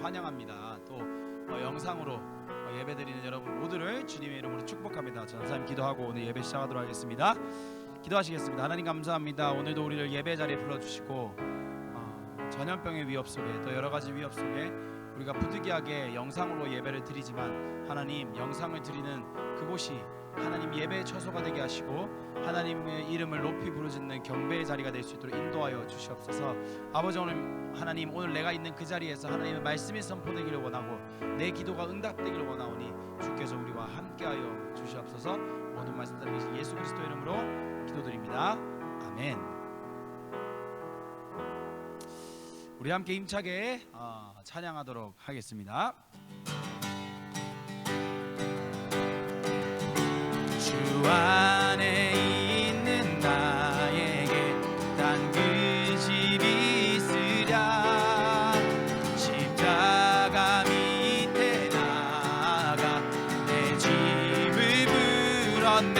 환영합니다. 또 영상으로 예배드리는 여러분 모두를 주님의 이름으로 축복합니다. 전사님 기도하고 오늘 예배 시작하도록 하겠습니다. 기도하시겠습니다. 하나님 감사합니다. 오늘도 우리를 예배 자리에 불러주시고 전염병의 위협 속에 또 여러 가지 위협 속에 우리가 부득이하게 영상으로 예배를 드리지만 하나님 영상을 드리는 그곳이 하나님 예배의 처소가 되게 하시고 하나님의 이름을 높이 부르짖는 경배의 자리가 될 수 있도록 인도하여 주시옵소서. 아버지 오늘 하나님 오늘 내가 있는 그 자리에서 하나님의 말씀이 선포되기를 원하고 내 기도가 응답되기를 원하오니 주께서 우리와 함께하여 주시옵소서. 모든 말씀 따라 계신 예수 그리스도 이름으로 기도드립니다. 아멘. 우리 함께 힘차게 찬양하도록 하겠습니다. 주 안에 있는 나에게 단 그 집이 있으랴. 십자가 밑에 나아가 내 집을 불었네.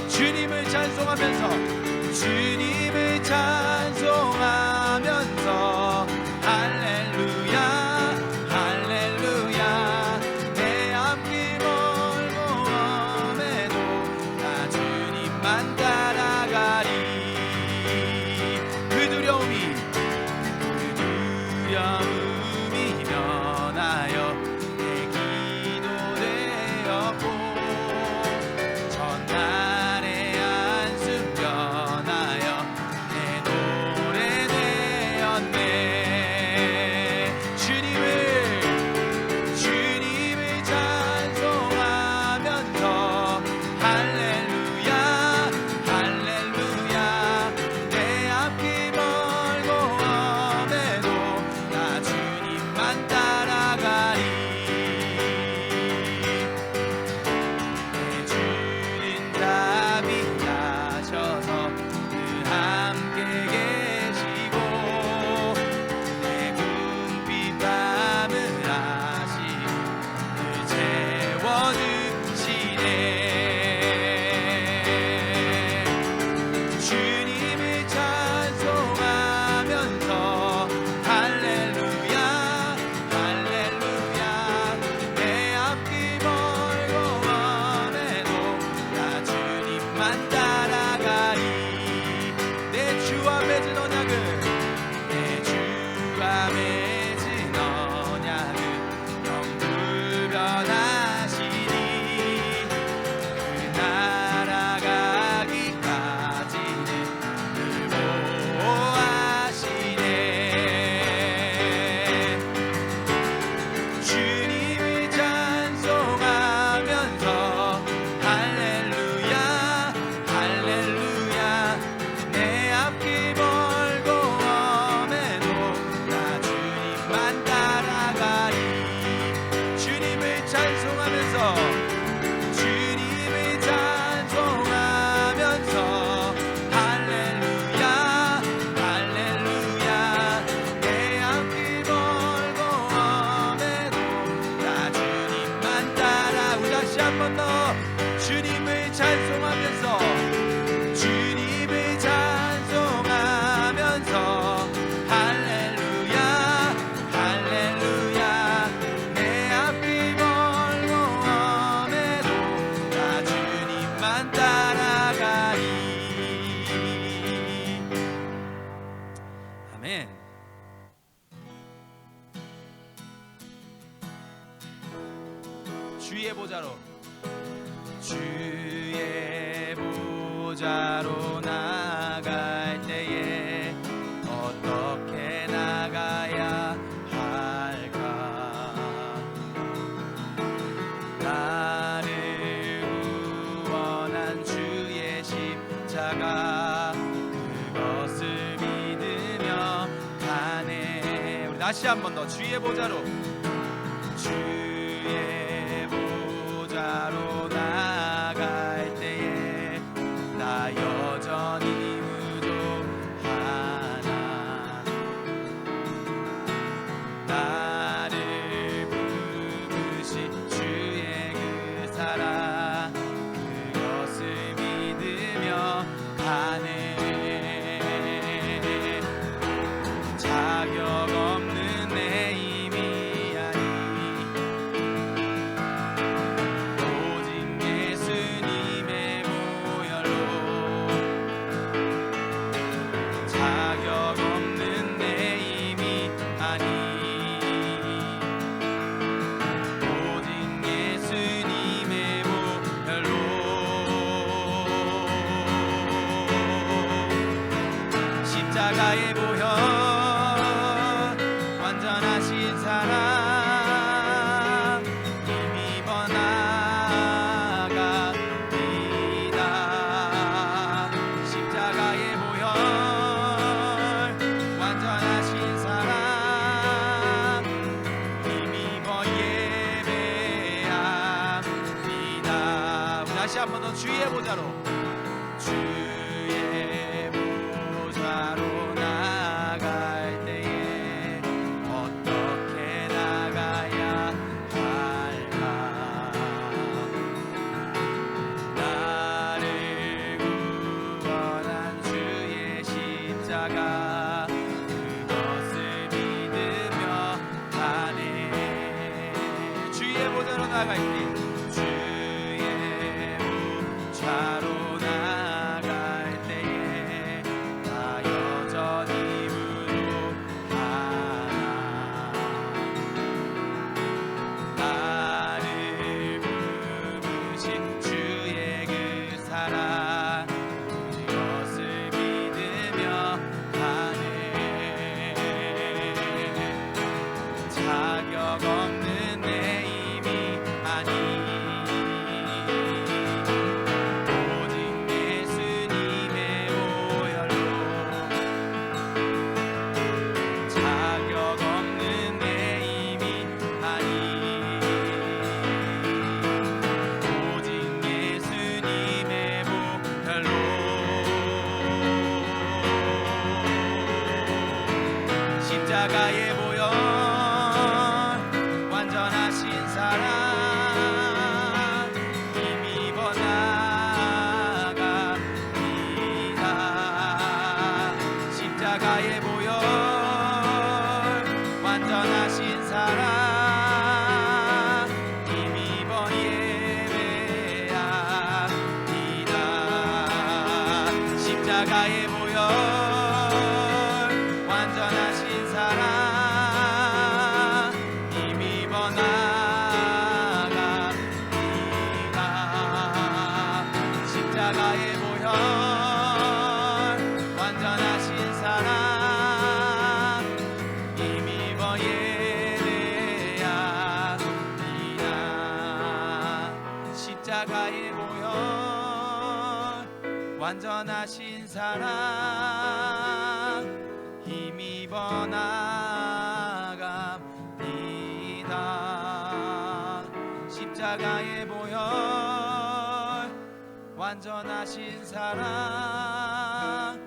주님을 찬송하면서 주님을 찬송하면서 할렐루야 할렐루야. 내 앞길 멀고 엄해도 나 주님만 따라가리. 그 두려움이 면하여 내 기도 되었고 전날의 한숨 변하여 내 노래 되었네. 주님을 찬송하면서 할렐루야 할렐루야. 내 앞길 멀고 엄해도 나 주님만 따라가리. 내 주님 답이 나셔서 늘 함께 계시고 내 궁핍 밤을 아시고 늘 채워주시네. 주님을 찬송하면서 할렐루야 할렐루야. 내 앞길 멀고 엄해도 나 주님만 따라가리. 내 주와 맺은 언약을 내 주와 맺은 언약을 영불변하시니 그 날아가기까지는 늘 보호하시네. 주님을 찬송하면서 할렐루야 할렐루야. 내 앞길 멀고 엄해도 나 주님만 따라가리. 주님을 찬송하면서 할렐루야 할렐루야. 내 앞길 멀고 엄해도 나 주님만 따라. 우리 다시 한 번 더 주님을 찬송하면서 할렐루야 할렐루야. 내 앞길 멀고 엄해도 나 주님만 따라가리. 아멘. 주의 보좌로 나갈 때에 어떻게 나가야 할까. 나를 구원한 주의 십자가 그것을 믿으며 가네. 우리 다시 한 번 더 주의 보좌로 나갈 때에 나 여전히 부족하나. 나를 부르신 주의 그 사랑 그것을 믿으며 가네. 자격 없는 내 한 번 더 주의 보좌로, 주의 보좌로 나갈 때에 어떻게 나가야 할까? 나를 구원한 주의 십자가 그것을 믿으며 가네. 주의 보좌로 나갈 때, 주의 보좌로 나갈 때에 나 여전히 부족하나. 나를 부르신 주의 그 사랑 그것을 믿으며 가네. 자격 없는 내 힘이 아니 오직 예수님의 보혈로, 자격 없는 내 힘이 아니 오직 예수님의 보혈로. 십자가의 보혈 완전하신 사랑 힘입어 나갑니다. 십자가의 보혈 완전하신 사랑 힘입어 예배합니다. 십자가의 보혈 완전하신 사랑 힘입어 나갑니다. 십자가의 보혈 완전하신 사랑 힘입어 예배합니다. 십자가의 보혈 완전하신 사랑 힘입어 나갑니다. 십자가의 보혈 완전하신 사랑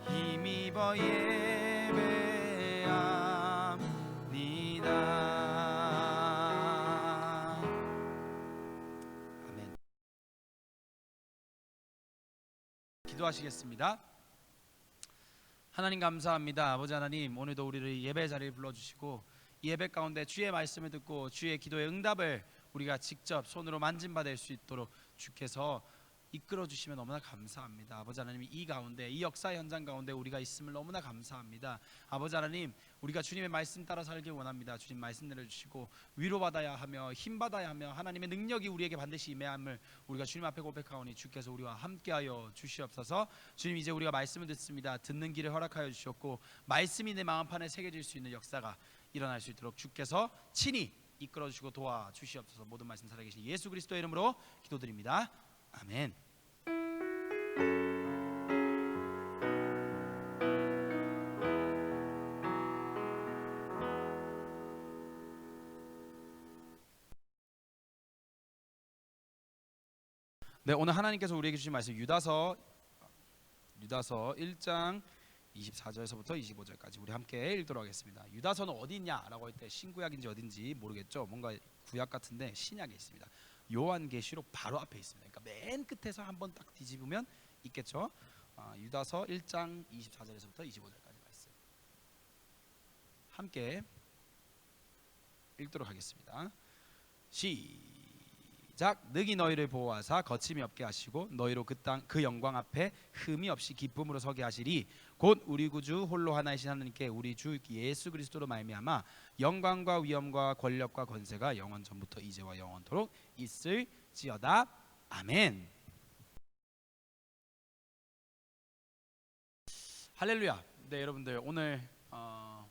힘입어 예배합니다. 아멘. 기도하시겠습니다. 하나님 감사합니다. 아버지 하나님, 오늘도 우리를 예배 자리에 불러주시고 이 예배 가운데 주의 말씀을 듣고 주의 기도의 응답을 우리가 직접 손으로 만진받을 수 있도록 주께서 이끌어 주시면 너무나 감사합니다. 아버지 하나님, 이 가운데, 이 역사 현장 가운데 우리가 있음을 너무나 감사합니다. 아버지 하나님, 우리가 주님의 말씀 따라 살길 원합니다. 주님 말씀 내려주시고 위로받아야 하며 힘받아야 하며 하나님의 능력이 우리에게 반드시 임해함을 우리가 주님 앞에 고백하오니 주께서 우리와 함께하여 주시옵소서. 주님, 이제 우리가 말씀을 듣습니다. 듣는 길을 허락하여 주셨고 말씀이 내 마음판에 새겨질 수 있는 역사가 일어날 수 있도록 주께서 친히 이끌어 주시고 도와 주시옵소서. 모든 말씀 살아계신 예수 그리스도의 이름으로 기도드립니다. 아멘. 네, 오늘 하나님께서 우리에게 주신 말씀 유다서 1장 24절에서부터 25절까지 우리 함께 읽도록 하겠습니다. 유다서는 어디 있냐라고 할 때 신구약인지 어딘지 모르겠죠. 뭔가 구약 같은데 신약에 있습니다. 요한계시록 바로 앞에 있습니다. 그러니까 맨 끝에서 한번 딱 뒤집으면 있겠죠. 유다서 1장 24절에서부터 25절까지 말씀 함께 읽도록 하겠습니다. 시작. 능히 너희를 보호하사 거침이 없게 하시고 너희로 그 땅 그 영광 앞에 흠이 없이 기쁨으로 서게 하시리. 곧 우리 구주 홀로 하나이신 하나님께 우리 주 예수 그리스도로 말미암아 영광과 위엄과 권력과 권세가 영원 전부터 이제와 영원토록 있을지어다. 아멘. 할렐루야. 네, 여러분들 오늘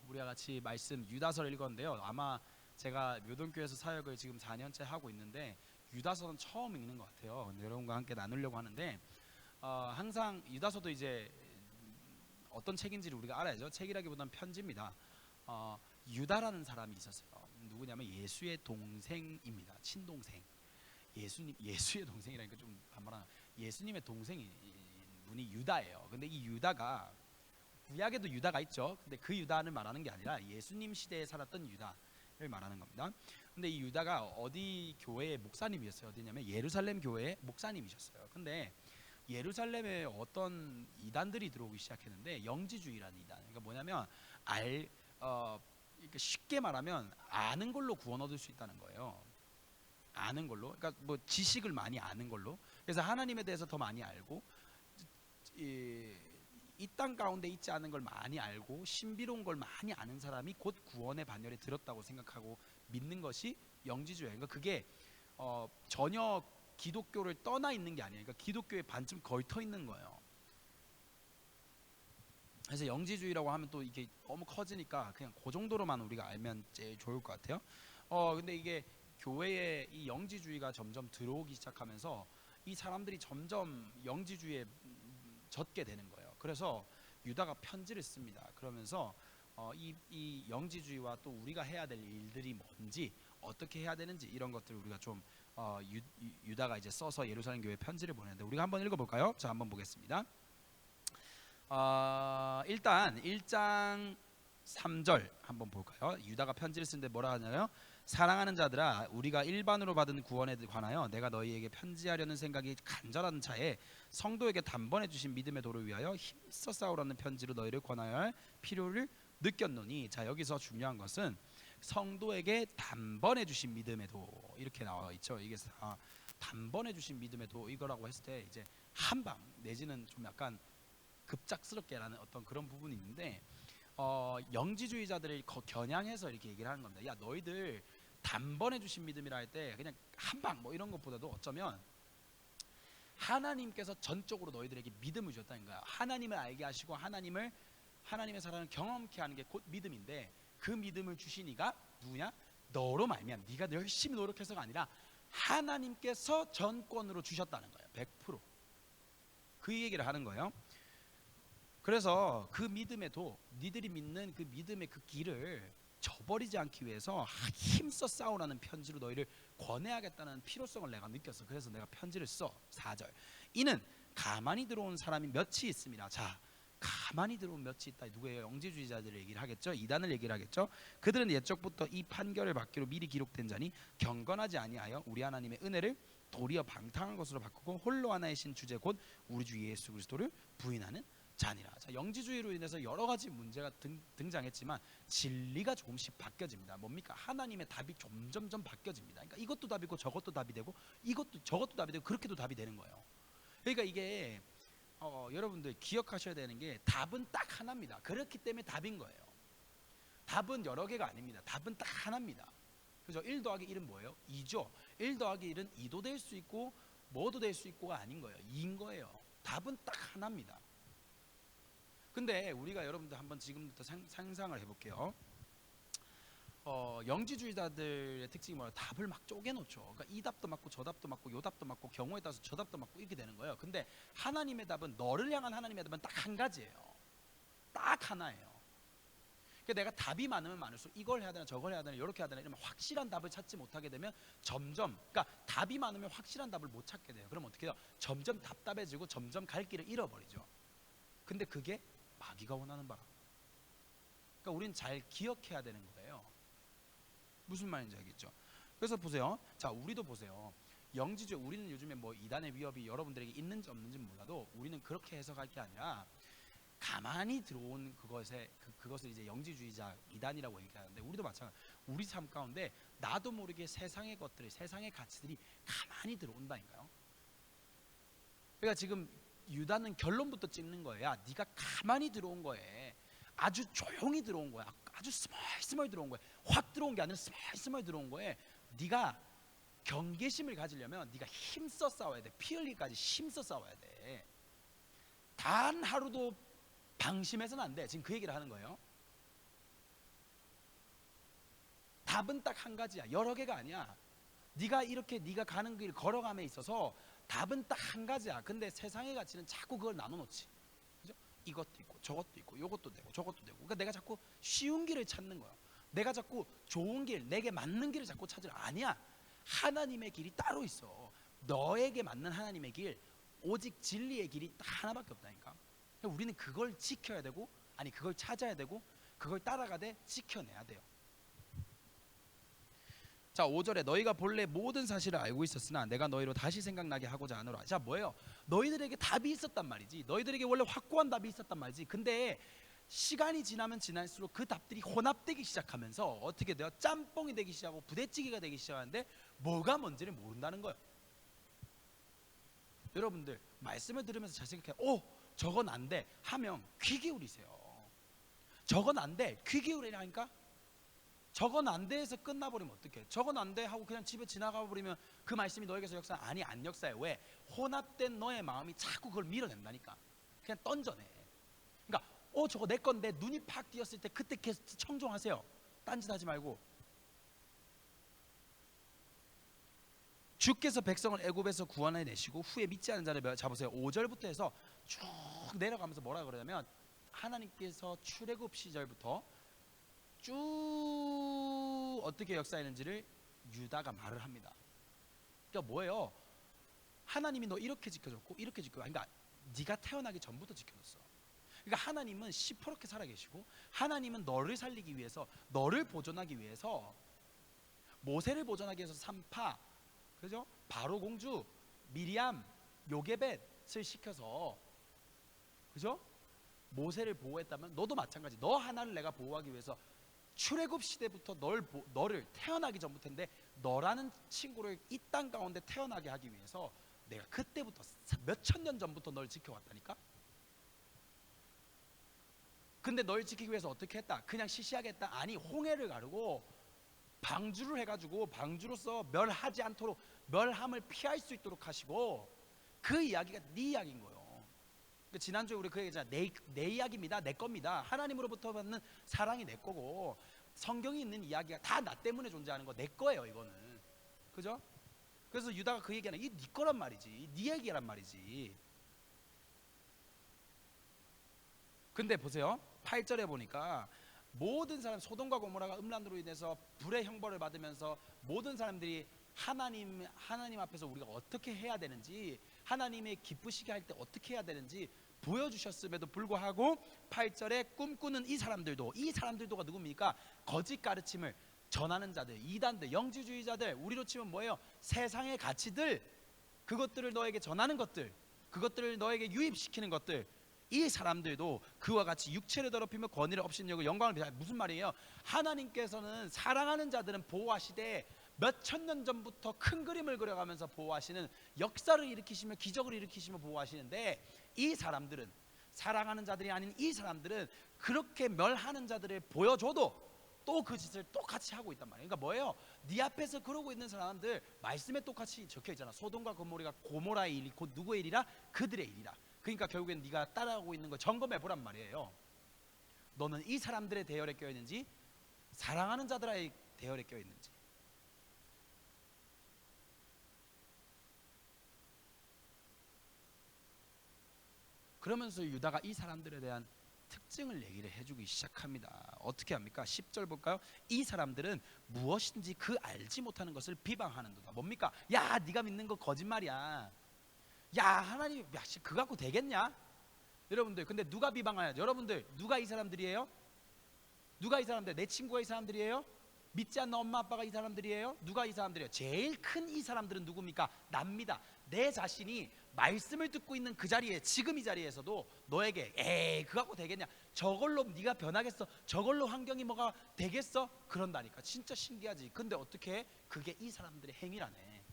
우리와 같이 말씀 유다서를 읽었는데요. 아마 제가 묘동교회에서 사역을 지금 4년째 하고 있는데 유다서는 처음 읽는 것 같아요. 근데 여러분과 함께 나누려고 하는데 항상 유다서도 이제 어떤 책인지를 우리가 알아야죠. 책이라기보다는 편지입니다. 유다라는 사람이 있었어요. 누구냐면 예수의 동생입니다. 친동생. 예수의 동생이라니까 좀 반말하나. 예수님의 동생인 분이 유다예요. 근데 이 유다가 구약에도 유다가 있죠. 근데 그 유다를 말하는 게 아니라 예수님 시대에 살았던 유다를 말하는 겁니다. 근데 이 유다가 어디 교회의 목사님이었어요. 어디냐면 예루살렘 교회의 목사님이셨어요. 근데 예루살렘에 어떤 이단들이 들어오기 시작했는데 영지주의라는 이단. 그러니까 뭐냐면 그러니까 쉽게 말하면 아는 걸로 구원 얻을 수 있다는 거예요. 아는 걸로. 그러니까 뭐 지식을 많이 아는 걸로. 그래서 하나님에 대해서 더 많이 알고 이 땅 가운데 있지 않은 걸 많이 알고 신비로운 걸 많이 아는 사람이 곧 구원의 반열에 들었다고 생각하고 믿는 것이 영지주의예요. 그러니까 그게 전혀 기독교를 떠나 있는 게 아니에요. 그러니까 기독교의 반쯤 걸터 있는 거예요. 그래서 영지주의라고 하면 또 이게 너무 커지니까 그냥 그 정도로만 우리가 알면 제일 좋을 것 같아요. 근데 이게 교회에 이 영지주의가 점점 들어오기 시작하면서 이 사람들이 점점 영지주의에 젖게 되는 거예요. 그래서 유다가 편지를 씁니다. 그러면서 이 영지주의와 또 우리가 해야 될 일들이 뭔지 어떻게 해야 되는지 이런 것들을 우리가 좀 유다가 이제 써서 예루살렘 교회에 편지를 보내는데 우리가 한번 읽어볼까요? 자, 한번 보겠습니다. 일단 1장 3절 한번 볼까요? 유다가 편지를 쓰는데 뭐라 하냐요? 사랑하는 자들아, 우리가 일반으로 받은 구원에 관하여 내가 너희에게 편지하려는 생각이 간절한 차에 성도에게 단번에 주신 믿음의 도를 위하여 힘써 싸우라는 편지로 너희를 권하여 할 필요를 느꼈노니. 자, 여기서 중요한 것은 성도에게 단번에 주신 믿음의 도 이렇게 나와 있죠. 이게 단번에 주신 믿음의 도 이거라고 했을 때 이제 한방 내지는 좀 약간 급작스럽게라는 어떤 그런 부분이 있는데 영지주의자들을 겨냥해서 이렇게 얘기를 하는 겁니다. 야, 너희들 단번에 주신 믿음이라 할 때 그냥 한방 뭐 이런 것보다도 어쩌면 하나님께서 전적으로 너희들에게 믿음을 주셨다는 거야. 하나님을 알게 하시고 하나님의 사랑을 경험케 하는 게 곧 믿음인데 그 믿음을 주신 이가 누구냐? 너로 말미암아. 네가 열심히 노력해서가 아니라 하나님께서 전권으로 주셨다는 거예요. 100%. 그 얘기를 하는 거예요. 그래서 그 믿음에도 니들이 믿는 그 믿음의 그 길을 저버리지 않기 위해서 힘써 싸우라는 편지로 너희를 권해야겠다는 필요성을 내가 느꼈어. 그래서 내가 편지를 써. 4절. 이는 가만히 들어온 사람이 몇이 있습니다. 자, 가만히 들어온 몇이 있다. 누구예요? 영지주의자들을 얘기를 하겠죠. 이단을 얘기를 하겠죠. 그들은 옛적부터 이 판결을 받기로 미리 기록된 자니 경건하지 아니하여 우리 하나님의 은혜를 도리어 방탕한 것으로 바꾸고 홀로 하나의 신 주제 곧 우리 주 예수 그리스도를 부인하는 자니라. 자, 영지주의로 인해서 여러 가지 문제가 등장했지만 진리가 조금씩 바뀌어집니다. 뭡니까? 하나님의 답이 점점점 바뀌어집니다. 그러니까 이것도 답이고 저것도 답이 되고 이것도 저것도 답이 되고 그렇게도 답이 되는 거예요. 그러니까 이게 여러분들 기억하셔야 되는 게 답은 딱 하나입니다. 그렇기 때문에 답인 거예요. 답은 여러 개가 아닙니다. 답은 딱 하나입니다. 그죠? 1 더하기 1은 뭐예요? 2죠. 1 더하기 1은 2도 될 수 있고 뭐도 될 수 있고가 아닌 거예요. 2인 거예요. 답은 딱 하나입니다. 근데 우리가 여러분들 한번 지금부터 상상을 해볼게요. 영지주의자들의 특징이 뭐예요? 답을 막 쪼개놓죠. 그러니까 이 답도 맞고 저 답도 맞고 요 답도 맞고 경우에 따라서 저 답도 맞고 이렇게 되는 거예요. 근데 하나님의 답은 너를 향한 하나님의 답은 딱 한 가지예요. 딱 하나예요. 그러니까 내가 답이 많으면 많을수록 이걸 해야 되나 저걸 해야 되나 이렇게 해야 되나 이러면 확실한 답을 찾지 못하게 되면 점점 그러니까 답이 많으면 확실한 답을 못 찾게 돼요. 그럼 어떻게 해요? 점점 답답해지고 점점 갈 길을 잃어버리죠. 근데 그게 마귀가 원하는 바라. 그러니까 우리는 잘 기억해야 되는 거예요. 무슨 말인지 알겠죠? 그래서 보세요. 자, 우리도 보세요. 영지주의 우리는 요즘에 뭐 이단의 위협이 여러분들에게 있는지 없는지는 몰라도 우리는 그렇게 해석할 게 아니라 가만히 들어온 그것을 이제 영지주의자 이단이라고 얘기하는데 우리도 마찬가지. 우리 삶 가운데 나도 모르게 세상의 것들이 세상의 가치들이 가만히 들어온다니까요. 그러니까 지금 유다는 결론부터 찍는 거예요. 야, 네가 가만히 들어온 거에 아주 조용히 들어온 거야. 아주 스멀스멀 들어온 거야. 확 들어온 게 아니라 스멀스멀 들어온 거에 네가 경계심을 가지려면 네가 힘써 싸워야 돼. 피 흘리기까지 힘써 싸워야 돼. 단 하루도 방심해서는 안 돼. 지금 그 얘기를 하는 거예요. 답은 딱 한 가지야. 여러 개가 아니야. 네가 가는 길 걸어감에 있어서 답은 딱 한 가지야. 근데 세상의 가치는 자꾸 그걸 나눠놓지. 그죠? 이것도 있고 저것도 있고 요것도 되고 저것도 되고. 그러니까 내가 자꾸 쉬운 길을 찾는 거야. 내가 자꾸 좋은 길, 내게 맞는 길을 자꾸 찾으려. 아니야. 하나님의 길이 따로 있어. 너에게 맞는 하나님의 길, 오직 진리의 길이 딱 하나밖에 없다니까. 우리는 그걸 지켜야 되고, 아니 그걸 찾아야 되고, 그걸 따라가되 지켜내야 돼요. 자 5절에 너희가 본래 모든 사실을 알고 있었으나 내가 너희로 다시 생각나게 하고자 하노라. 자 뭐예요? 너희들에게 답이 있었단 말이지. 너희들에게 원래 확고한 답이 있었단 말이지. 근데 시간이 지나면 지날수록 그 답들이 혼합되기 시작하면서 어떻게 돼요? 짬뽕이 되기 시작하고 부대찌개가 되기 시작하는데 뭐가 뭔지를 모른다는 거예요. 여러분들 말씀을 들으면서 잘 생각해요. 오 저건 안 돼 하면 귀 기울이세요. 저건 안 돼 귀 기울이라니까. 저건 안 돼 해서 끝나버리면 어떡해. 저건 안 돼 하고 그냥 집에 지나가 버리면 그 말씀이 너에게서 역사 아니 안 역사해. 왜? 혼합된 너의 마음이 자꾸 그걸 밀어낸다니까. 그냥 던져내. 그러니까 저거 내 건데 눈이 팍 띄었을 때 그때 계속 청종하세요. 딴짓 하지 말고. 주께서 백성을 애굽에서 구원해 내시고 후에 믿지 않은 자를 잡으세요. 5절부터 해서 쭉 내려가면서 뭐라 그러냐면 하나님께서 출애굽 시절부터 쭉 어떻게 역사했는지를 유다가 말을 합니다. 그러니까 뭐예요? 하나님이 너 이렇게 지켜줬고 이렇게 지켜줬고, 그러니까 네가 태어나기 전부터 지켜줬어. 그러니까 하나님은 시퍼렇게 살아계시고, 하나님은 너를 살리기 위해서, 너를 보존하기 위해서, 모세를 보존하기 위해서 산파, 그죠? 바로 공주 미리암, 요게벳을 시켜서, 그죠? 모세를 보호했다면 너도 마찬가지. 너 하나를 내가 보호하기 위해서 출애굽 시대부터 너를 태어나기 전부터인데, 너라는 친구를 이 땅 가운데 태어나게 하기 위해서 내가 그때부터 몇천 년 전부터 널 지켜왔다니까. 근데 널 지키기 위해서 어떻게 했다? 그냥 시시하게 했다? 아니, 홍해를 가르고 방주를 해가지고 방주로서 멸하지 않도록, 멸함을 피할 수 있도록 하시고, 그 이야기가 네 이야기인 거예요. 그러니까 지난주에 우리 그 얘기잖아. 내 이야기입니다. 내 겁니다. 하나님으로부터 받는 사랑이 내 거고, 성경이 있는 이야기가 다 나 때문에 존재하는 거 내 거예요. 이거는, 그죠? 그래서 유다가 그 얘기하는, 이 네 거란 말이지, 네 얘기란 말이지. 근데 보세요, 8절에 보니까 모든 사람, 소돔과 고모라가 음란으로 인해서 불의 형벌을 받으면서 모든 사람들이 하나님 앞에서 우리가 어떻게 해야 되는지, 하나님의 기쁘시게 할 때 어떻게 해야 되는지 보여주셨음에도 불구하고 8절에 꿈꾸는 이 사람들도가 누굽니까? 거짓 가르침을 전하는 자들, 이단들, 영지주의자들, 우리로 치면 뭐예요? 세상의 가치들, 그것들을 너에게 전하는 것들, 그것들을 너에게 유입시키는 것들, 이 사람들도 그와 같이 육체를 더럽히며 권위를 업신여고 영광을 비하. 무슨 말이에요? 하나님께서는 사랑하는 자들은 보호하시되 몇천 년 전부터 큰 그림을 그려가면서 보호하시는, 역사를 일으키시며 기적을 일으키시며 보호하시는데, 이 사람들은, 사랑하는 자들이 아닌 이 사람들은 그렇게 멸하는 자들을 보여줘도 또 그 짓을 똑같이 하고 있단 말이에요. 그러니까 뭐예요? 네 앞에서 그러고 있는 사람들, 말씀에 똑같이 적혀있잖아. 소돔과 고모라의 일이 곧 누구의 일이라? 그들의 일이라. 그러니까 결국엔 네가 따라가고 있는 걸 점검해보란 말이에요. 너는 이 사람들의 대열에 껴있는지 사랑하는 자들의 대열에 껴있는지. 그러면서 유다가 이 사람들에 대한 특징을 얘기를 해주기 시작합니다. 어떻게 합니까? 10절 볼까요? 이 사람들은 무엇인지 그 알지 못하는 것을 비방하는도다. 뭡니까? 야, 네가 믿는 거 거짓말이야. 야, 하나님, 야, 그거 갖고 되겠냐? 여러분들, 근데 누가 비방하냐? 여러분들, 누가 이 사람들이에요? 누가 이 사람들? 내 친구가 이 사람들이에요? 믿지 않는 엄마 아빠가 이 사람들이에요? 누가 이 사람들이에요? 제일 큰 이 사람들은 누굽니까? 납니다. 내 자신이 말씀을 듣고 있는 그 자리에, 지금 이 자리에서도 너에게 에이 그거 갖고 되겠냐? 저걸로 네가 변하겠어? 저걸로 환경이 뭐가 되겠어? 그런다니까. 진짜 신기하지. 근데 어떻게 해? 그게 이 사람들의 행위라네.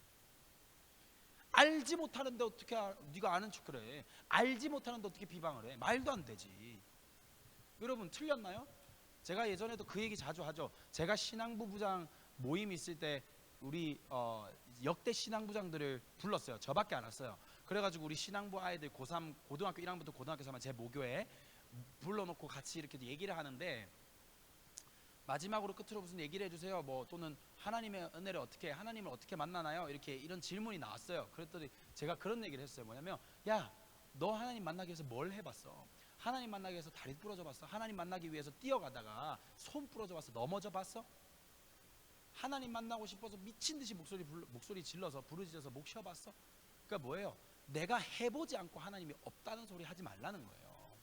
알지 못하는데 어떻게 네가 아는 척 그래? 알지 못하는데 어떻게 비방을 해? 말도 안 되지. 여러분 틀렸나요? 제가 예전에도 그 얘기 자주 하죠. 제가 신앙부 부장 모임 있을 때 우리 역대 신앙부장들을 불렀어요. 저밖에 안 왔어요. 그래가지고 우리 신앙부 아이들 고3, 고등학교 1학년부터 고등학교 3학년 제 모교에 불러놓고 같이 이렇게 얘기를 하는데, 마지막으로 끝으로 무슨 얘기를 해주세요. 뭐 또는 하나님의 은혜를 어떻게, 하나님을 어떻게 만나나요? 이렇게 이런 질문이 나왔어요. 그랬더니 제가 그런 얘기를 했어요. 뭐냐면, 야, 너 하나님 만나기 위해서 뭘 해봤어? 하나님 만나기 위해서 다리 부러져 봤어? 하나님 만나기 위해서 뛰어가다가 손 부러져 봤어? 넘어져 봤어? 하나님 만나고 싶어서 미친 듯이 목소리 질러서 부르짖어서 목 쉬어봤어? 그러니까 뭐예요? 내가 해보지 않고 하나님이 없다는 소리 하지 말라는 거예요.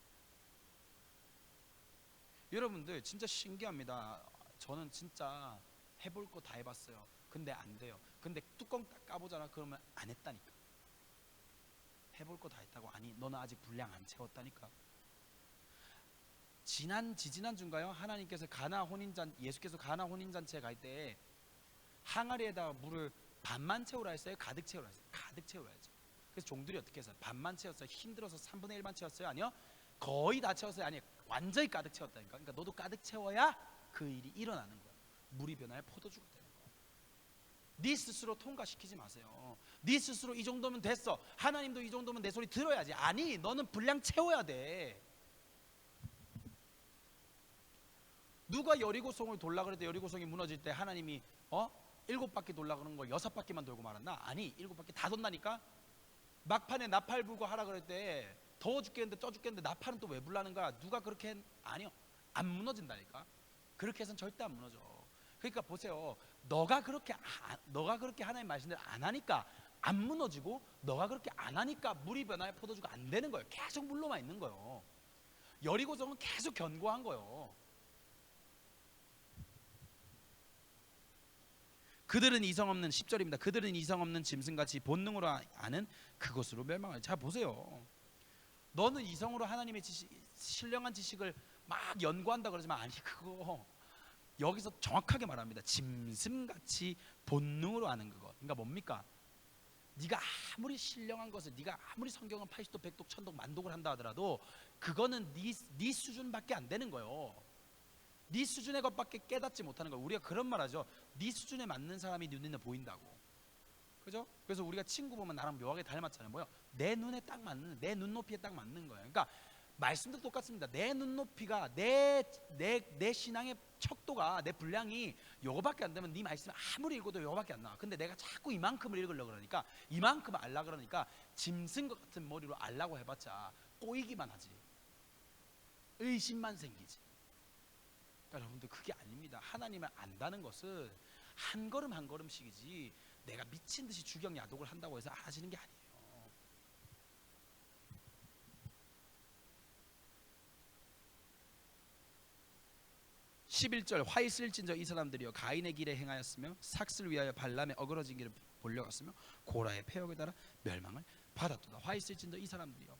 여러분들 진짜 신기합니다. 저는 진짜 해볼 거 다 해봤어요. 근데 안 돼요. 근데 뚜껑 딱 까보잖아. 그러면 안 했다니까. 해볼 거 다 했다고. 아니 너는 아직 분량 안 채웠다니까. 지지난 주인가요? 하나님께서 예수께서 가나 혼인잔치에 갈 때 항아리에다가 물을 반만 채우라 했어요? 가득 채우라 했어요? 가득 채우라 했죠. 그래서 종들이 어떻게 했어요? 반만 채웠어요? 힘들어서 3분의 1만 채웠어요? 아니요, 거의 다 채웠어요? 아니요, 완전히 가득 채웠다니까. 그러니까 너도 가득 채워야 그 일이 일어나는 거야. 물이 변하여 포도주가 되는 거야. 네 스스로 통과시키지 마세요. 네 스스로 이 정도면 됐어, 하나님도 이 정도면 내 소리 들어야지. 아니, 너는 분량 채워야 돼. 누가 여리고성을 돌라 그럴 때 여리고성이 무너질 때 하나님이 7바퀴 돌라 그러는 걸 6바퀴만 돌고 말았나? 아니, 7바퀴 다 돈다니까. 막판에 나팔 불고 하라 그럴 때 더워 죽겠는데 쪄 죽겠는데 나팔은 또 왜 불라는 거야? 누가 그렇게 아니요, 안 무너진다니까. 그렇게 해서는 절대 안 무너져. 그러니까 보세요, 너가 그렇게 하나님 말씀대로 안 하니까 안 무너지고, 너가 그렇게 안 하니까 물이 변화에 포도주가 안 되는 거예요. 계속 물로만 있는 거예요. 여리고성은 계속 견고한 거예요. 그들은 이성 없는 10절입니다. 그들은 이성 없는 짐승같이 본능으로 아는 그것으로 멸망을. 자 보세요, 너는 이성으로 하나님의 신령한 지식을 막 연구한다 그러지만, 아니 그거 여기서 정확하게 말합니다. 짐승같이 본능으로 아는 그것. 그러니까 뭡니까? 네가 아무리 신령한 것을, 네가 아무리 성경은 80도 100독 1000독 만독을 한다 하더라도 그거는 네 수준밖에 안 되는 거예요. 네 수준의 것밖에 깨닫지 못하는 거예요. 우리가 그런 말 하죠. 네 수준에 맞는 사람이 눈에 보인다고. 그죠? 그래서 우리가 친구 보면 나랑 묘하게 닮았잖아요. 뭐요? 내 눈에 딱 맞는, 내 눈높이에 딱 맞는 거예요. 그러니까 말씀도 똑같습니다. 내 눈높이가, 내 신앙의 척도가, 내 분량이 요거밖에 안 되면 네 말씀 아무리 읽어도 요거밖에 안 나와. 근데 내가 자꾸 이만큼을 읽으려고 그러니까, 이만큼을 알라 그러니까 짐승과 같은 머리로 알라고 해봤자 꼬이기만 하지, 의심만 생기지. 그러니까 여러분들 그게 아닙니다. 하나님을 안다는 것은 한 걸음 한 걸음씩이지, 내가 미친 듯이 주경 야독을 한다고 해서 알아지는 게 아니에요. 11절, 화 있을진저 이 사람들이여 가인의 길에 행하였으며 삭슬 위하여 발람의 어그러진 길을 몰려갔으며 고라의 폐역에 따라 멸망을 받았도다. 화 있을진저 이 사람들이여.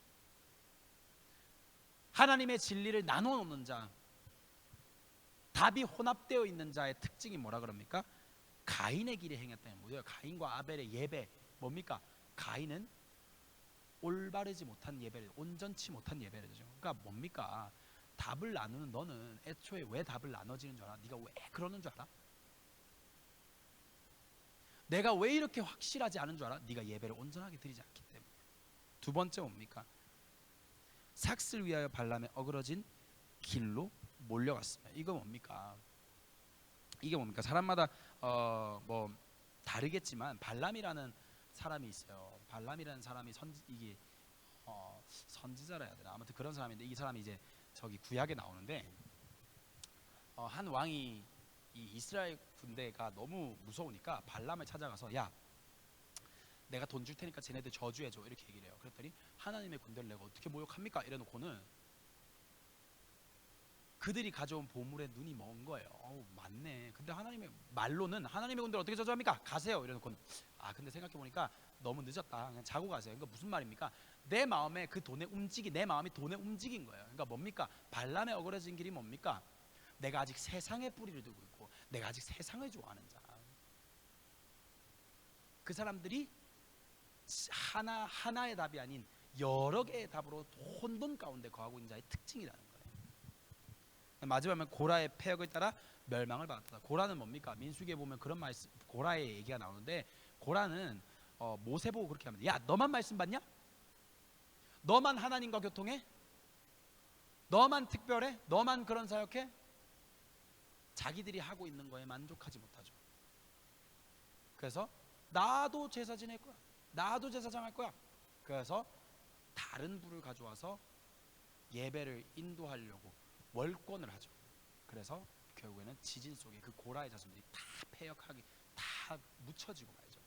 하나님의 진리를 나눠 놓는 자, 답이 혼합되어 있는 자의 특징이 뭐라 그럽니까? 가인의 길에 행했다는 거예요. 가인과 아벨의 예배 뭡니까? 가인은 올바르지 못한 예배를, 온전치 못한 예배를죠. 그러니까 뭡니까? 답을 나누는 너는 애초에 왜 답을 나눠지는 줄 알아? 네가 왜 그러는 줄 알아? 내가 왜 이렇게 확실하지 않은 줄 알아? 네가 예배를 온전하게 드리지 않기 때문에. 두 번째 뭡니까? 삭슬 위하여 발람의 어그러진 길로 몰려갔으면. 이거 뭡니까? 이게 뭡니까? 사람마다 뭐 다르겠지만 발람이라는 사람이 있어요. 발람이라는 사람이 선지자라 해야 되나? 아무튼 그런 사람인데, 이 사람이 이제 저기 구약에 나오는데, 한 왕이 이 이스라엘 군대가 너무 무서우니까 발람을 찾아가서, 야, 내가 돈 줄 테니까 쟤네들 저주해줘, 이렇게 얘기를 해요. 그랬더니 하나님의 군대를 내가 어떻게 모욕합니까? 이래놓고는 그들이 가져온 보물에 눈이 먼 거예요. 맞네. 근데 하나님의 말로는 하나님의 군대를 어떻게 저주합니까? 가세요. 이래놓고는 근데 생각해보니까 너무 늦었다, 그냥 자고 가세요. 그러니까 무슨 말입니까? 내 마음에 내 마음이 돈에 움직인 거예요. 그러니까 뭡니까? 발람의 어그러진 길이 뭡니까? 내가 아직 세상의 뿌리를 두고 있고, 내가 아직 세상을 좋아하는 자. 그 사람들이 하나의 답이 아닌 여러 개의 답으로 혼돈 가운데 거하고 있는 자의 특징이라는 거예요. 마지막에 고라의 폐역을 따라 멸망을 받았다. 고라는 뭡니까? 민수기에 보면 그런 말씀, 고라의 얘기가 나오는데, 고라는 모세 보고 그렇게 합니다. 야, 너만 말씀 받냐? 너만 하나님과 교통해? 너만 특별해? 너만 그런 사역해? 자기들이 하고 있는 거에 만족하지 못하죠. 그래서 나도 제사 지낼 거야, 나도 제사장 할 거야. 그래서 다른 불을 가져와서 예배를 인도하려고 월권을 하죠. 그래서 결국에는 지진 속에 그 고라의 자손들이 다 폐역하게 다 묻혀지고 말죠.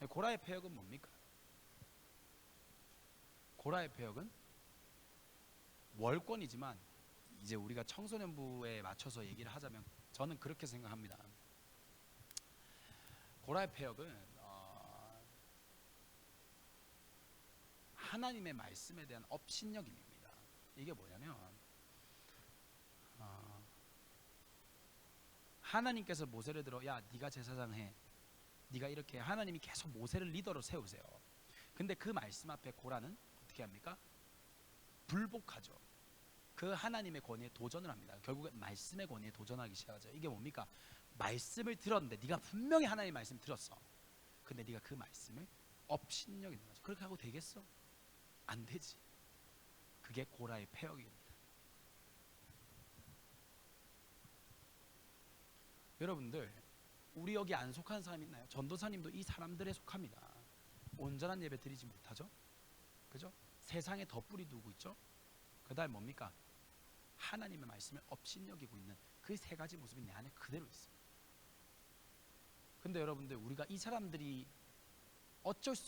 고라의 폐역은 뭡니까? 고라의 폐역은 월권이지만 이제 우리가 청소년부에 맞춰서 얘기를 하자면 저는 그렇게 생각합니다. 고라의 폐역은 하나님의 말씀에 대한 업신여김입니다. 이게 뭐냐면 하나님께서 모세를 들어 야 네가 제사장 해, 네가 이렇게 하나님이 계속 모세를 리더로 세우세요. 근데 그 말씀 앞에 고라는 어떻게 합니까? 불복하죠. 그 하나님의 권위에 도전을 합니다. 결국엔 말씀의 권위에 도전하기 시작하죠. 이게 뭡니까? 말씀을 들었는데 네가 분명히 하나님의 말씀 들었어. 근데 네가 그 말씀을 업신여기는 거죠. 그렇게 하고 되겠어? 안 되지. 그게 고라의 폐역입니다. 여러분들 우리 여기 안 속한 사람 있나요? 전도사님도 이 사람들에 속합니다. 온전한 예배 드리지 못하죠. 그죠? 세상에 덧뿌리 두고 있죠. 그 다음 뭡니까? 하나님의 말씀을 업신여기고 있는 그 세 가지 모습이 내 안에 그대로 있습니다. 근데 여러분들 우리가 이 사람들이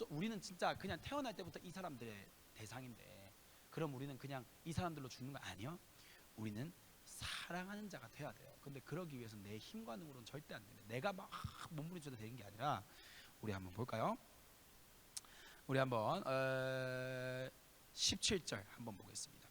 우리는 진짜 그냥 태어날 때부터 이 사람들의 대상인데 그럼 우리는 그냥 이 사람들로 죽는 거 아니요? 우리는 사랑하는 자가 돼야 돼요. 근데 그러기 위해서 내 힘과 능으로는 절대 안 됩니다. 내가 막 몸부림쳐도 되는 게 아니라 우리 한번 볼까요? 우리 한번 17절 한번 보겠습니다.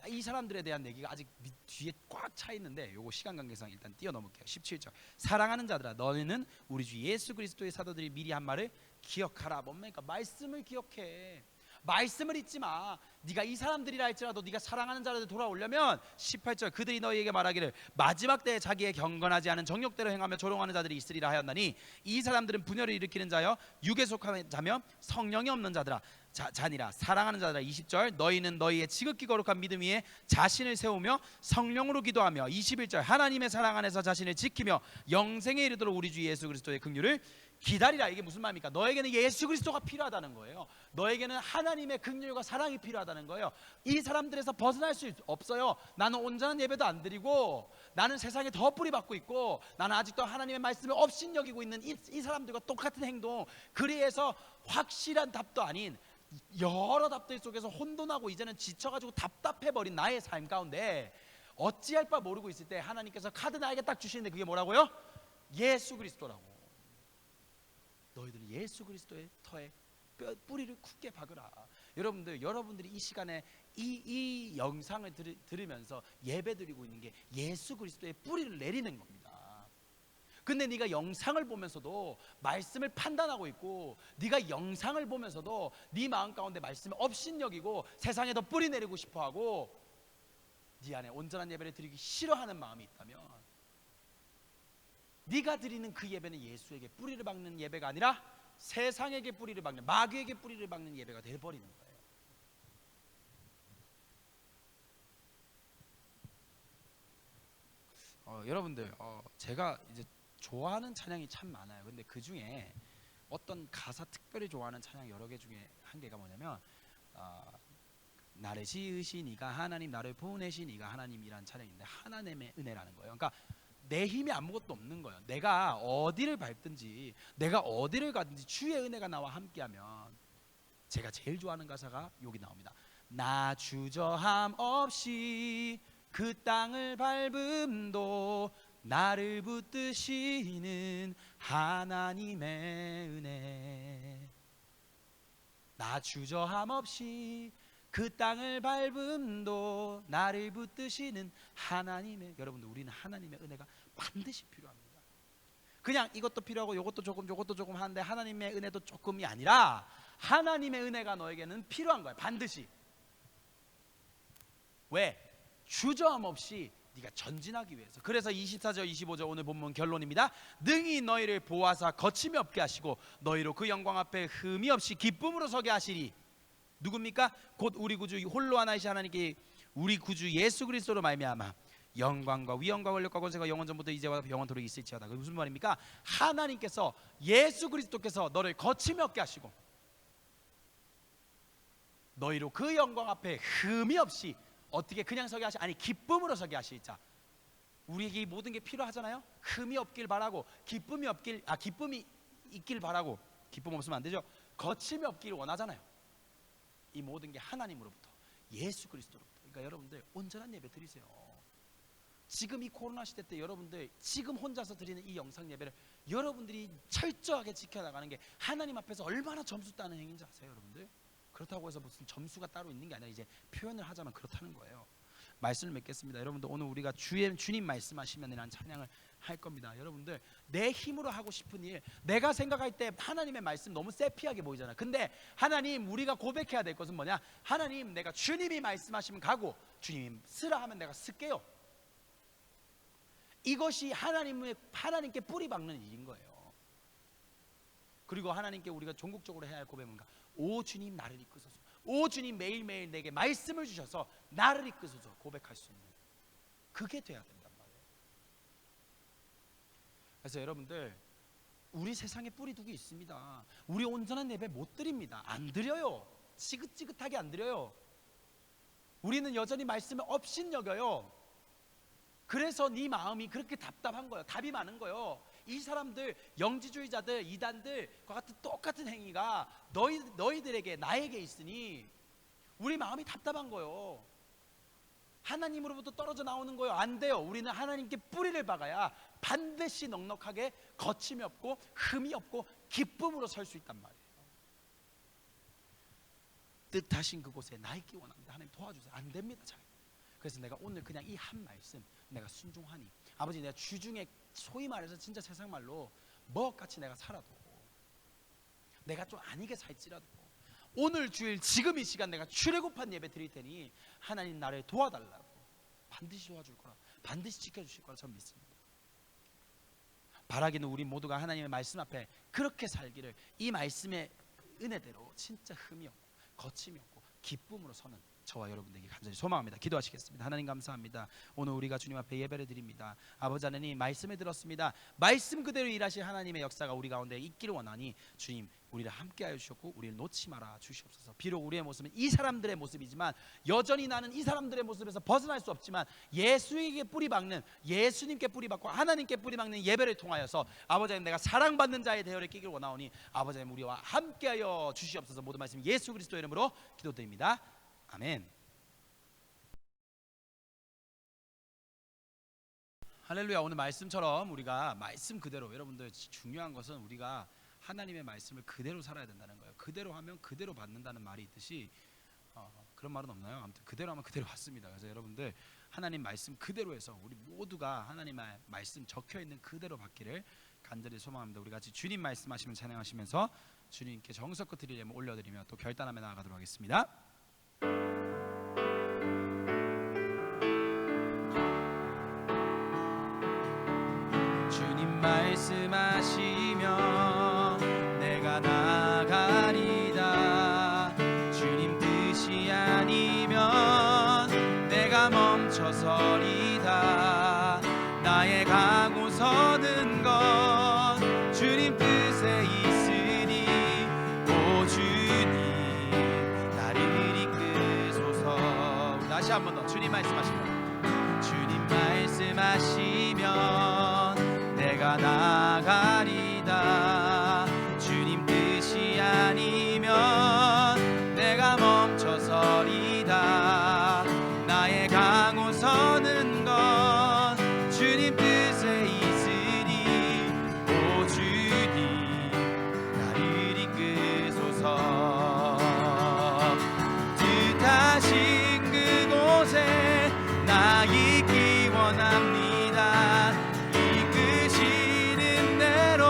이 사람들에 대한 얘기가 아직 뒤에 꽉 차 있는데 요거 시간 관계상 일단 뛰어넘을게요. 17절 사랑하는 자들아 너희는 우리 주 예수 그리스도의 사도들이 미리 한 말을 기억하라. 뭡니까? 말씀을 기억해. 말씀을 잊지 마. 네가 이 사람들이라 할지라도 네가 사랑하는 자들 돌아오려면 18절 그들이 너희에게 말하기를 마지막 때에 자기의 경건하지 않은 정욕대로 행하며 조롱하는 자들이 있으리라 하였나니 이 사람들은 분열을 일으키는 자여 육에 속한 자며 성령이 없는 자들아 자니라. 사랑하는 자들아 20절 너희는 너희의 지극히 거룩한 믿음 위에 자신을 세우며 성령으로 기도하며 21절 하나님의 사랑 안에서 자신을 지키며 영생에 이르도록 우리 주 예수 그리스도의 긍휼을 기다리라. 이게 무슨 말입니까? 너에게는 예수 그리스도가 필요하다는 거예요. 너에게는 하나님의 긍휼과 사랑이 필요하다는 거예요. 이 사람들에서 벗어날 수 없어요. 나는 온전한 예배도 안 드리고 나는 세상에 더 뿌리 받고 있고 나는 아직도 하나님의 말씀을 업신여기고 있는 이 사람들과 똑같은 행동. 그래서 확실한 답도 아닌 여러 답들 속에서 혼돈하고 이제는 지쳐가지고 답답해버린 나의 삶 가운데 어찌할 바 모르고 있을 때 하나님께서 카드 나에게 딱 주시는데 그게 뭐라고요? 예수 그리스도라고. 너희들은 예수 그리스도의 터에 뿌리를 굳게 박으라. 여러분들이 이 시간에 이 영상을 들으면서 예배드리고 있는 게 예수 그리스도의 뿌리를 내리는 겁니다. 근데 네가 영상을 보면서도 말씀을 판단하고 있고 네가 영상을 보면서도 네 마음 가운데 말씀을 업신여기고 세상에 더 뿌리 내리고 싶어하고 네 안에 온전한 예배를 드리기 싫어하는 마음이 있다면 네가 드리는 그 예배는 예수에게 뿌리를 박는 예배가 아니라 세상에게 뿌리를 박는 마귀에게 뿌리를 박는 예배가 되어버리는 거예요. 여러분들 제가 이제 좋아하는 찬양이 참 많아요. 근데 그 중에 어떤 가사 특별히 좋아하는 찬양 여러 개 중에 한 개가 뭐냐면 나를 지으신 이가 하나님 나를 보내신 이가 하나님이란 찬양인데 하나님의 은혜라는 거예요. 그러니까 내 힘이 아무것도 없는 거예요. 내가 어디를 밟든지 내가 어디를 가든지 주의 은혜가 나와 함께하면 제가 제일 좋아하는 가사가 여기 나옵니다. 나 주저함 없이 그 땅을 밟음도 나를 붙드시는 하나님의 은혜. 나 주저함 없이 그 땅을 밟음도 나를 붙드시는 하나님의. 여러분들 우리는 하나님의 은혜가 반드시 필요합니다. 그냥 이것도 필요하고 이것도 조금 저것도 조금 하는데 하나님의 은혜도 조금이 아니라 하나님의 은혜가 너에게는 필요한 거야. 반드시. 왜? 주저함 없이 네가 전진하기 위해서. 그래서 24절 25절 오늘 본문 결론입니다. 능히 너희를 보호하사 거침이 없게 하시고 너희로 그 영광 앞에 흠이 없이 기쁨으로 서게 하시리. 누굽니까? 곧 우리 구주 홀로 하나이신 하나님께 우리 구주 예수 그리스도로 말미암아 영광과 위엄과 권력과 권세가 영원 전부터 이제와 영원토록 있을지어다. 그게 무슨 말입니까? 하나님께서 예수 그리스도께서 너를 거침이 없게 하시고 너희로 그 영광 앞에 흠이 없이 어떻게 그냥 서게 하시 아니 기쁨으로 서게 하실 자. 우리에게 이 모든 게 필요하잖아요. 흠이 없길 바라고, 기쁨이 있길 바라고. 기쁨 없으면 안 되죠. 거침이 없기를 원하잖아요. 이 모든 게 하나님으로부터, 예수 그리스도로부터. 그러니까 여러분들 온전한 예배 드리세요. 지금 이 코로나 시대 때 여러분들 지금 혼자서 드리는 이 영상 예배를 여러분들이 철저하게 지켜나가는 게 하나님 앞에서 얼마나 점수 따는 행위인지 아세요, 여러분들? 그렇다고 해서 무슨 점수가 따로 있는 게 아니라 이제 표현을 하자면 그렇다는 거예요. 말씀을 맺겠습니다. 여러분들 오늘 우리가 주님 말씀하시면이라는 찬양을 할 겁니다. 여러분들 내 힘으로 하고 싶은 일, 내가 생각할 때 하나님의 말씀 너무 세피하게 보이잖아. 근데 하나님, 우리가 고백해야 될 것은 뭐냐? 하나님, 내가 주님이 말씀하시면 가고 주님 쓰라 하면 내가 쓸게요. 이것이 하나님께 뿌리 박는 일인 거예요. 그리고 하나님께 우리가 종국적으로 해야 할 고백은 뭔가? 오 주님 나를 이끄소서. 오 주님 매일매일 내게 말씀을 주셔서 나를 이끄소서. 고백할 수 있는 그게 돼야 된단 말이에요. 그래서 여러분들 우리 세상에 뿌리 두기 있습니다. 우리 온전한 예배 못 드립니다. 안 드려요. 지긋지긋하게 안 드려요. 우리는 여전히 말씀을 업신여겨요. 그래서 네 마음이 그렇게 답답한 거예요. 답이 많은 거예요. 이 사람들, 영지주의자들, 이단들과 같은 똑같은 행위가 너희들에게, 나에게 있으니 우리 마음이 답답한 거예요. 하나님으로부터 떨어져 나오는 거예요. 안 돼요. 우리는 하나님께 뿌리를 박아야 반드시 넉넉하게 거침이 없고 흠이 없고 기쁨으로 설 수 있단 말이에요. 뜻하신 그곳에 나 있기 원합니다. 하나님 도와주세요. 안 됩니다. 잘. 그래서 내가 오늘 그냥 이 한 말씀 내가 순종하니, 아버지, 내가 주중에 소위 말해서 진짜 세상 말로 먹같이 내가 살아도, 내가 좀 아니게 살지라도 오늘 주일 지금 이 시간 내가 출애굽한 예배 드릴 테니 하나님 나를 도와달라고, 반드시 도와줄 거라, 반드시 지켜주실 거라 저는 믿습니다. 바라기는 우리 모두가 하나님의 말씀 앞에 그렇게 살기를, 이 말씀의 은혜대로 진짜 흠이 없고 거침이 없고 기쁨으로 서는 저와 여러분들에게 간절히 소망합니다. 기도하시겠습니다. 하나님 감사합니다. 오늘 우리가 주님 앞에 예배를 드립니다. 아버지 하나님, 말씀을 들었습니다. 말씀 그대로 일하실 하나님의 역사가 우리 가운데 있기를 원하니 주님, 우리를 함께하여 주셨고 우리를 놓지 말아 주시옵소서. 비록 우리의 모습은 이 사람들의 모습이지만 여전히 나는 이 사람들의 모습에서 벗어날 수 없지만 예수에게 뿌리 박는, 예수님께 뿌리 박고 하나님께 뿌리 박는 예배를 통하여서 아버지 하나님, 내가 사랑받는 자의 대열에 끼기를 원하오니 아버지 하나님, 우리와 함께하여 주시옵소서. 모든 말씀 예수 그리스도 이름으로 기도드립니다. 아멘. 할렐루야. 오늘 말씀처럼 우리가 말씀 그대로, 여러분들 중요한 것은 우리가 하나님의 말씀을 그대로 살아야 된다는 거예요. 그대로 하면 그대로 받는다는 말이 있듯이 그런 말은 없나요? 아무튼 그대로 하면 그대로 받습니다. 그래서 여러분들 하나님 말씀 그대로 해서 우리 모두가 하나님의 말씀 적혀있는 그대로 받기를 간절히 소망합니다. 우리 같이 주님 말씀하시면 찬양하시면서 주님께 정성껏 드릴 예물 올려드리며 또 결단하며 나아가도록 하겠습니다. 주님 말씀하시며 내가 나가리다. 주님 뜻이 아니면 내가 멈춰서리다. 나의 가고 서는 건 주님 뜻에 있으니 오 주님 나를 이끄소서. 다시 한 번 더. 주님 말씀하시면, 주님 말씀하시면 내가 나가리다. 주님 뜻이 아니면 내가 멈춰서리다. 나의 가고 서는 건 주님 뜻에 있으니 오 주님 나를 이끄소서. 뜻하신 그곳에 나 있기 원합니다. 이끄시는 대로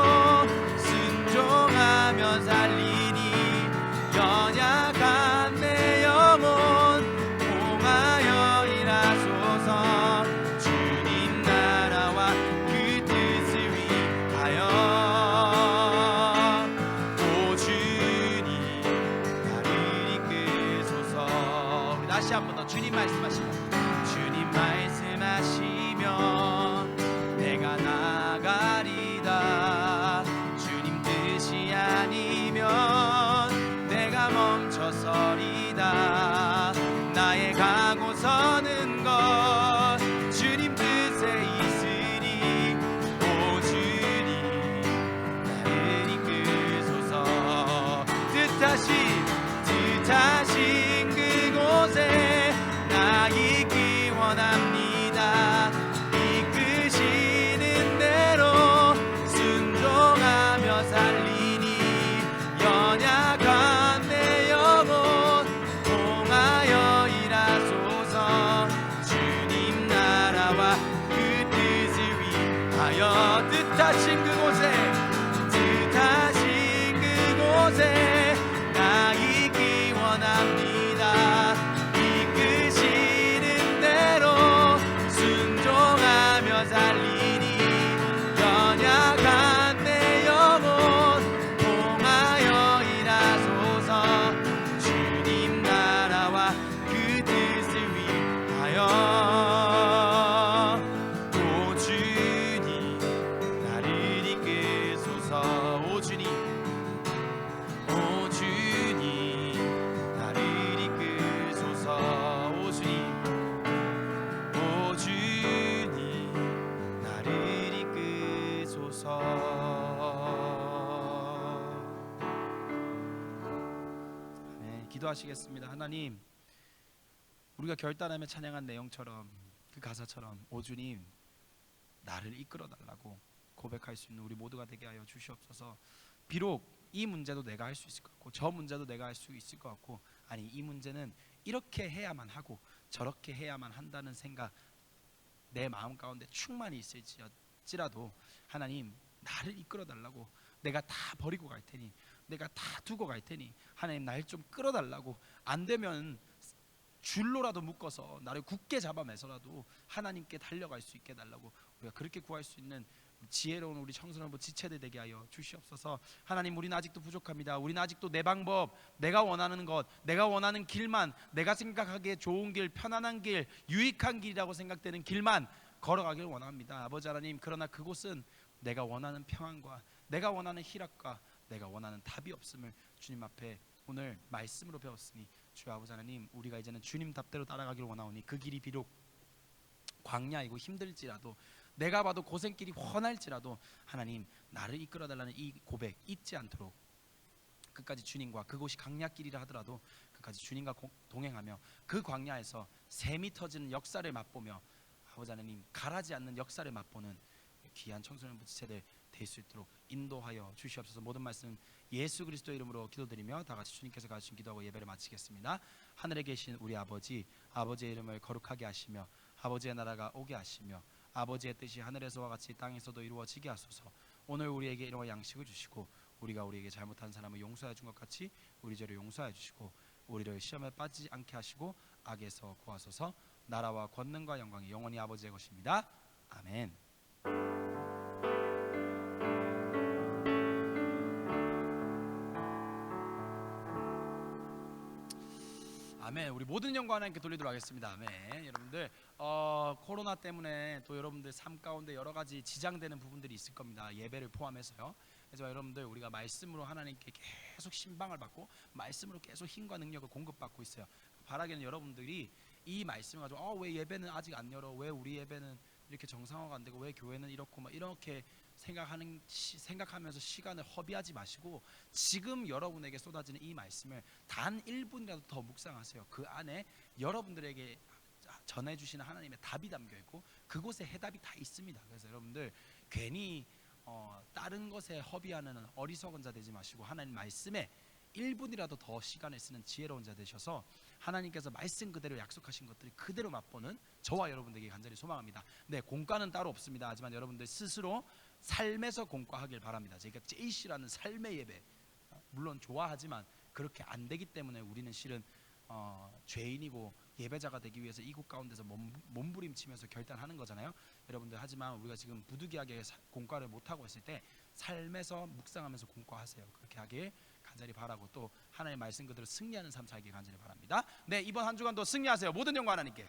하여 뜻하신 그곳에 나 있기 원합니다. 이끄시는 대로 순종하며 살리니 연약한 내 영혼 통하여 일하소서. 주님 나라와 그 뜻을 위하여. 오 주님 나를 이끄소서. 오 주님, 오 주님 나를 이끄소서. 오 주님, 오 주님 나를 이끄소서. 네, 기도하시겠습니다. 하나님, 우리가 결단하며 찬양한 내용처럼 그 가사처럼 오 주님 나를 이끌어 달라고 고백할 수 있는 우리 모두가 되게 하여 주시옵소서. 비록 이 문제도 내가 할 수 있을 것 같고 저 문제도 내가 할 수 있을 것 같고, 아니 이 문제는 이렇게 해야만 하고 저렇게 해야만 한다는 생각 내 마음 가운데 충만히 있을지라도 하나님 나를 이끌어 달라고, 내가 다 버리고 갈 테니, 내가 다 두고 갈 테니 하나님 날 좀 끌어달라고, 안 되면 줄로라도 묶어서 나를 굳게 잡아매서라도 하나님께 달려갈 수 있게 달라고, 우리가 그렇게 구할 수 있는 지혜로운 우리 청소년부 지체들 되게 하여 주시옵소서. 하나님, 우리는 아직도 부족합니다. 우리는 아직도 내 방법, 내가 원하는 것, 내가 원하는 길만, 내가 생각하기에 좋은 길, 편안한 길, 유익한 길이라고 생각되는 길만 걸어가길 원합니다. 아버지 하나님, 그러나 그곳은 내가 원하는 평안과 내가 원하는 희락과 내가 원하는 답이 없음을 주님 앞에 오늘 말씀으로 배웠으니, 주 아버지 하나님, 우리가 이제는 주님 답대로 따라가기를 원하오니 그 길이 비록 광야이고 힘들지라도, 내가 봐도 고생길이 훤할지라도 하나님 나를 이끌어달라는 이 고백 잊지 않도록 끝까지 주님과, 그곳이 광야길이라 하더라도 끝까지 주님과 동행하며 그 광야에서 샘이 터지는 역사를 맛보며 아버지 하나님 가라지 않는 역사를 맛보는 귀한 청소년부 지체들 될 수 있도록 인도하여 주시옵소서. 모든 말씀 예수 그리스도의 이름으로 기도드리며 다 같이 주님께서 가르친 기도하고 예배를 마치겠습니다. 하늘에 계신 우리 아버지, 아버지의 이름을 거룩하게 하시며 아버지의 나라가 오게 하시며 아버지의 뜻이 하늘에서와 같이 땅에서도 이루어지게 하소서. 오늘 우리에게 일용할 양식을 주시고 우리가 우리에게 잘못한 사람을 용서해 준 것 같이 우리 죄를 용서해 주시고 우리를 시험에 빠지지 않게 하시고 악에서 구하소서. 나라와 권능과 영광이 영원히 아버지의 것입니다. 아멘. 아멘. 우리 모든 영광 하나님께 돌리도록 하겠습니다. 아멘. 여러분들 코로나 때문에 또 여러분들 삶 가운데 여러 가지 지장되는 부분들이 있을 겁니다. 예배를 포함해서요. 그래서 여러분들 우리가 말씀으로 하나님께 계속 신방을 받고 말씀으로 계속 힘과 능력을 공급받고 있어요. 바라기는 여러분들이 이 말씀을 가지고 왜 예배는 아직 안 열어, 왜 우리 예배는 이렇게 정상화가 안 되고 왜 교회는 이렇고 막 이렇게 생각하면서 시간을 허비하지 마시고 지금 여러분에게 쏟아지는 이 말씀을 단 1분이라도 더 묵상하세요. 그 안에 여러분들에게 전해주시는 하나님의 답이 담겨있고 그곳에 해답이 다 있습니다. 그래서 여러분들 괜히 다른 것에 허비하는 어리석은 자 되지 마시고 하나님 말씀에 1분이라도 더 시간을 쓰는 지혜로운 자 되셔서 하나님께서 말씀 그대로 약속하신 것들을 그대로 맛보는 저와 여러분들에게 간절히 소망합니다. 네, 공과는 따로 없습니다. 하지만 여러분들 스스로 삶에서 공과하길 바랍니다. 제가 제일 싫어하는 삶의 예배, 물론 좋아하지만 그렇게 안 되기 때문에 우리는 실은 죄인이고 예배자가 되기 위해서 이곳 가운데서 몸부림치면서 결단하는 거잖아요. 여러분들, 하지만 우리가 지금 부득이하게 공과를 못하고 있을 때 삶에서 묵상하면서 공과하세요. 그렇게 하길 간절히 바라고 또 하나님의 말씀 그대로 승리하는 삶 살길 간절히 바랍니다. 네, 이번 한 주간도 승리하세요. 모든 영광 하나님께.